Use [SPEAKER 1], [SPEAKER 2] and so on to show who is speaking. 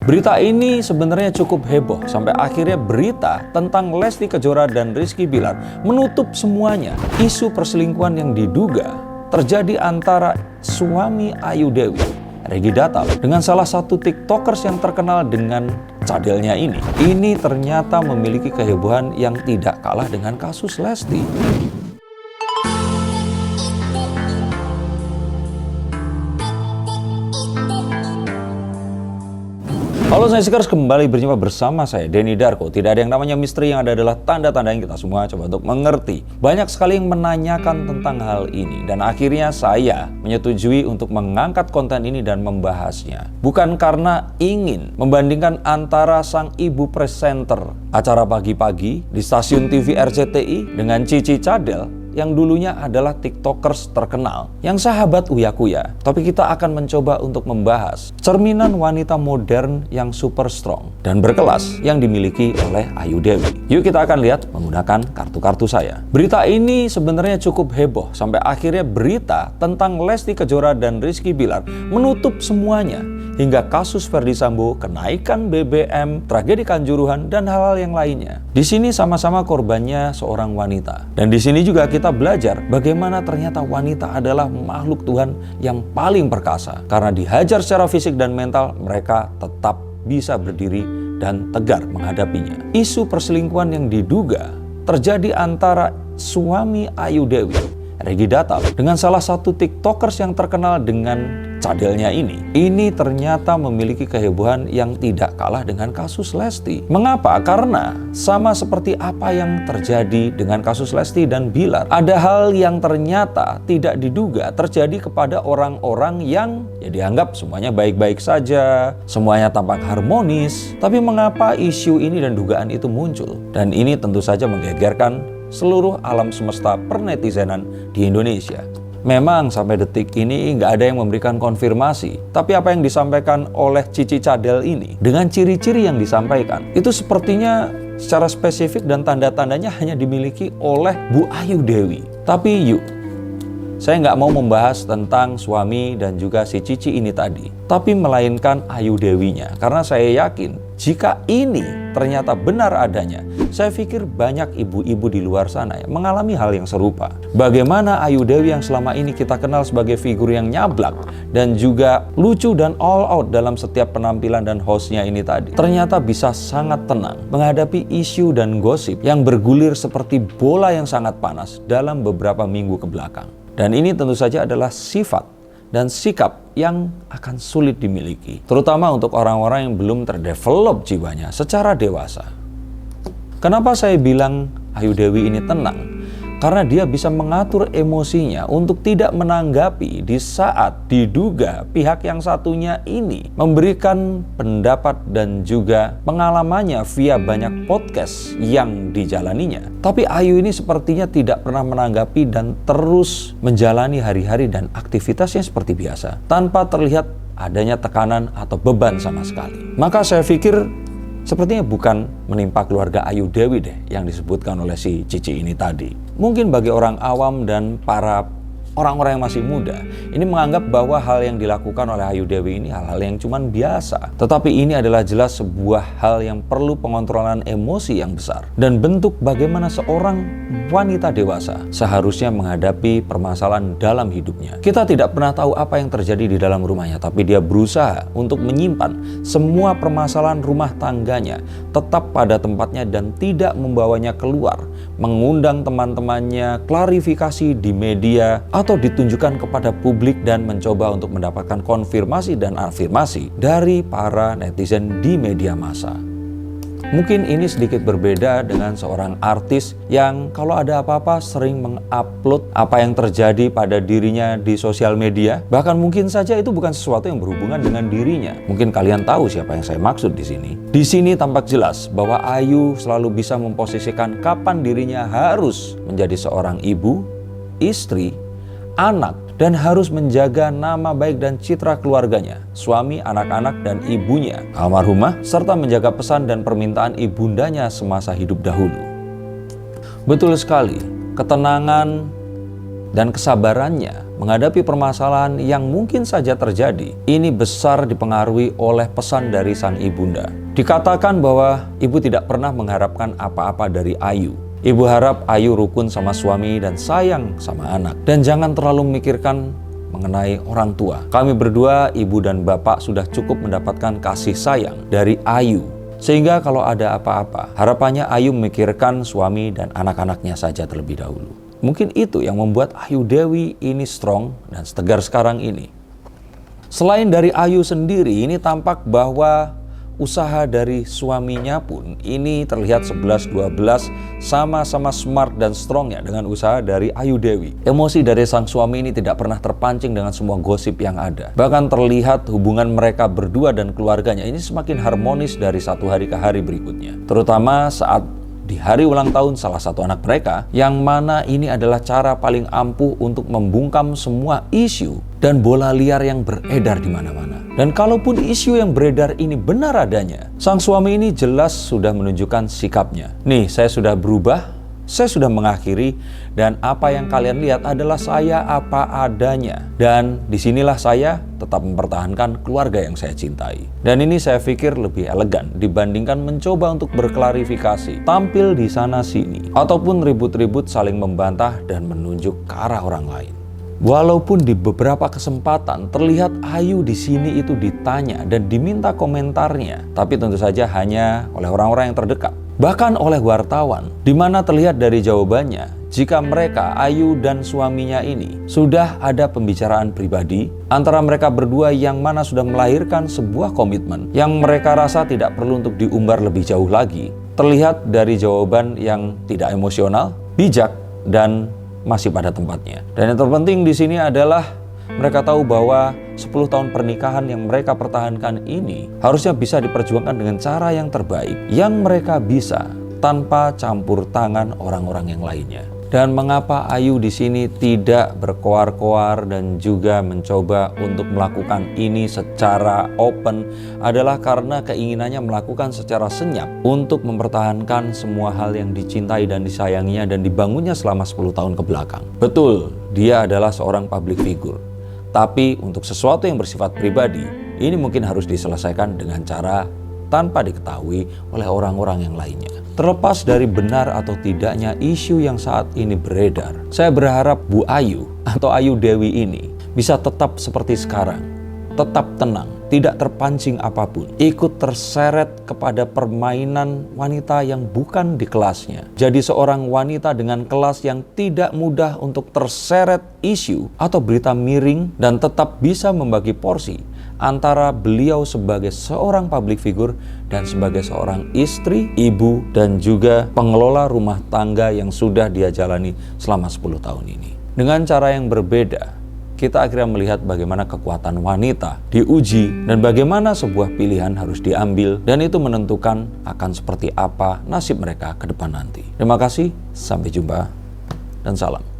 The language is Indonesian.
[SPEAKER 1] Berita ini sebenarnya cukup heboh sampai akhirnya berita tentang Lesti Kejora dan Rizky Bilar menutup semuanya. Isu perselingkuhan yang diduga terjadi antara suami Ayu Dewi, Reggy Datal, dengan salah satu tiktokers yang terkenal dengan cadelnya ini. Ini ternyata memiliki kehebohan yang tidak kalah dengan kasus Lesti. Halo Sensikers, kembali berjumpa bersama saya Denny Darko. Tidak ada yang namanya misteri, yang ada adalah tanda-tanda yang kita semua coba untuk mengerti. Banyak sekali yang menanyakan tentang hal ini, dan akhirnya saya menyetujui untuk mengangkat konten ini dan membahasnya. Bukan karena ingin membandingkan antara sang ibu presenter acara pagi-pagi di stasiun TV RCTI dengan Cici Cadel yang dulunya adalah tiktokers terkenal, yang sahabat uya-kuya. Tapi kita akan mencoba untuk membahas cerminan wanita modern yang super strong dan berkelas yang dimiliki oleh Ayu Dewi. Yuk kita akan lihat menggunakan kartu-kartu saya. Berita ini sebenarnya cukup heboh sampai akhirnya berita tentang Lesti Kejora dan Rizky Bilar menutup semuanya, hingga kasus Ferdy Sambo, kenaikan BBM, tragedi Kanjuruhan, dan hal-hal yang lainnya. Di sini sama-sama korbannya seorang wanita. Dan di sini juga kita belajar bagaimana ternyata wanita adalah makhluk Tuhan yang paling perkasa. Karena dihajar secara fisik dan mental, mereka tetap bisa berdiri dan tegar menghadapinya. Isu perselingkuhan yang diduga terjadi antara suami Ayu Dewi, Reggy Datal, dengan salah satu tiktokers yang terkenal dengan cadelnya ini. Ini ternyata memiliki kehebohan yang tidak kalah dengan kasus Lesti. Mengapa? Karena sama seperti apa yang terjadi dengan kasus Lesti dan Bilar, ada hal yang ternyata tidak diduga terjadi kepada orang-orang yang dianggap semuanya baik-baik saja, semuanya tampak harmonis. Tapi mengapa isu ini dan dugaan itu muncul? Dan ini tentu saja menggegerkan seluruh alam semesta pernetizenan di Indonesia. Memang sampai detik ini nggak ada yang memberikan konfirmasi. Tapi apa yang disampaikan oleh Cici Cadel ini, dengan ciri-ciri yang disampaikan, itu sepertinya secara spesifik dan tanda-tandanya hanya dimiliki oleh Bu Ayu Dewi. Tapi yuk, saya nggak mau membahas tentang suami dan juga si Cici ini tadi, tapi melainkan Ayu Dewinya. Karena saya yakin jika ini ternyata benar adanya, saya pikir banyak ibu-ibu di luar sana yang mengalami hal yang serupa. Bagaimana Ayu Dewi yang selama ini kita kenal sebagai figur yang nyablak dan juga lucu dan all out dalam setiap penampilan dan hostnya ini tadi, ternyata bisa sangat tenang menghadapi isu dan gosip yang bergulir seperti bola yang sangat panas dalam beberapa minggu ke belakang. Dan ini tentu saja adalah sifat dan sikap yang akan sulit dimiliki, terutama untuk orang-orang yang belum terdevelop jiwanya secara dewasa. Kenapa saya bilang Ayu Dewi ini tenang? Karena dia bisa mengatur emosinya untuk tidak menanggapi di saat diduga pihak yang satunya ini memberikan pendapat dan juga pengalamannya via banyak podcast yang dijalaninya. Tapi Ayu ini sepertinya tidak pernah menanggapi dan terus menjalani hari-hari dan aktivitasnya seperti biasa, tanpa terlihat adanya tekanan atau beban sama sekali. Maka saya pikir sepertinya bukan menimpa keluarga Ayu Dewi deh yang disebutkan oleh si Cici ini tadi. Mungkin bagi orang awam dan para orang-orang yang masih muda, ini menganggap bahwa hal yang dilakukan oleh Ayu Dewi ini hal-hal yang cuman biasa. Tetapi ini adalah jelas sebuah hal yang perlu pengontrolan emosi yang besar. Dan bentuk bagaimana seorang wanita dewasa seharusnya menghadapi permasalahan dalam hidupnya. Kita tidak pernah tahu apa yang terjadi di dalam rumahnya, tapi dia berusaha untuk menyimpan semua permasalahan rumah tangganya tetap pada tempatnya dan tidak membawanya keluar, mengundang teman-temannya, klarifikasi di media, atau ditunjukkan kepada publik dan mencoba untuk mendapatkan konfirmasi dan afirmasi dari para netizen di media massa. Mungkin ini sedikit berbeda dengan seorang artis yang kalau ada apa-apa sering mengupload apa yang terjadi pada dirinya di sosial media. Bahkan mungkin saja itu bukan sesuatu yang berhubungan dengan dirinya. Mungkin kalian tahu siapa yang saya maksud di sini. Di sini tampak jelas bahwa Ayu selalu bisa memposisikan kapan dirinya harus menjadi seorang ibu, istri, anak, dan harus menjaga nama baik dan citra keluarganya, suami, anak-anak, dan ibunya, almarhumah, serta menjaga pesan dan permintaan ibundanya semasa hidup dahulu. Betul sekali, ketenangan dan kesabarannya menghadapi permasalahan yang mungkin saja terjadi, ini besar dipengaruhi oleh pesan dari sang ibunda. Dikatakan bahwa ibu tidak pernah mengharapkan apa-apa dari Ayu. Ibu harap Ayu rukun sama suami dan sayang sama anak. Dan jangan terlalu memikirkan mengenai orang tua. Kami berdua, ibu dan bapak, sudah cukup mendapatkan kasih sayang dari Ayu. Sehingga kalau ada apa-apa, harapannya Ayu memikirkan suami dan anak-anaknya saja terlebih dahulu. Mungkin itu yang membuat Ayu Dewi ini strong dan setegar sekarang ini. Selain dari Ayu sendiri, ini tampak bahwa usaha dari suaminya pun ini terlihat 11-12 sama-sama smart dan strong ya dengan usaha dari Ayu Dewi. Emosi dari sang suami ini tidak pernah terpancing dengan semua gosip yang ada. Bahkan terlihat hubungan mereka berdua dan keluarganya ini semakin harmonis dari satu hari ke hari berikutnya. Terutama saat di hari ulang tahun salah satu anak mereka, yang mana ini adalah cara paling ampuh untuk membungkam semua isu dan bola liar yang beredar di mana-mana. Dan kalaupun isu yang beredar ini benar adanya, sang suami ini jelas sudah menunjukkan sikapnya. Nih, saya sudah berubah, saya sudah mengakhiri, dan apa yang kalian lihat adalah saya apa adanya. Dan disinilah saya tetap mempertahankan keluarga yang saya cintai. Dan ini saya pikir lebih elegan dibandingkan mencoba untuk berklarifikasi, tampil di sana sini, ataupun ribut-ribut saling membantah dan menunjuk ke arah orang lain. Walaupun di beberapa kesempatan terlihat Ayu di sini itu ditanya dan diminta komentarnya, tapi tentu saja hanya oleh orang-orang yang terdekat. Bahkan oleh wartawan, di mana terlihat dari jawabannya, jika mereka, Ayu dan suaminya ini, sudah ada pembicaraan pribadi antara mereka berdua yang mana sudah melahirkan sebuah komitmen yang mereka rasa tidak perlu untuk diumbar lebih jauh lagi. Terlihat dari jawaban yang tidak emosional, bijak, dan masih pada tempatnya. Dan yang terpenting di sini adalah mereka tahu bahwa 10 tahun pernikahan yang mereka pertahankan ini harusnya bisa diperjuangkan dengan cara yang terbaik yang mereka bisa tanpa campur tangan orang-orang yang lainnya. Dan mengapa Ayu di sini tidak berkoar-koar dan juga mencoba untuk melakukan ini secara open adalah karena keinginannya melakukan secara senyap untuk mempertahankan semua hal yang dicintai dan disayanginya dan dibangunnya selama 10 tahun ke belakang. Betul, dia adalah seorang public figure. Tapi untuk sesuatu yang bersifat pribadi, ini mungkin harus diselesaikan dengan cara tanpa diketahui oleh orang-orang yang lainnya. Terlepas dari benar atau tidaknya isu yang saat ini beredar, saya berharap Bu Ayu atau Ayu Dewi ini bisa tetap seperti sekarang, tetap tenang, tidak terpancing apapun, ikut terseret kepada permainan wanita yang bukan di kelasnya. Jadi seorang wanita dengan kelas yang tidak mudah untuk terseret isu atau berita miring dan tetap bisa membagi porsi antara beliau sebagai seorang public figure dan sebagai seorang istri, ibu, dan juga pengelola rumah tangga yang sudah dia jalani selama 10 tahun ini. Dengan cara yang berbeda, kita akhirnya melihat bagaimana kekuatan wanita diuji dan bagaimana sebuah pilihan harus diambil dan itu menentukan akan seperti apa nasib mereka ke depan nanti. Terima kasih, sampai jumpa, dan salam.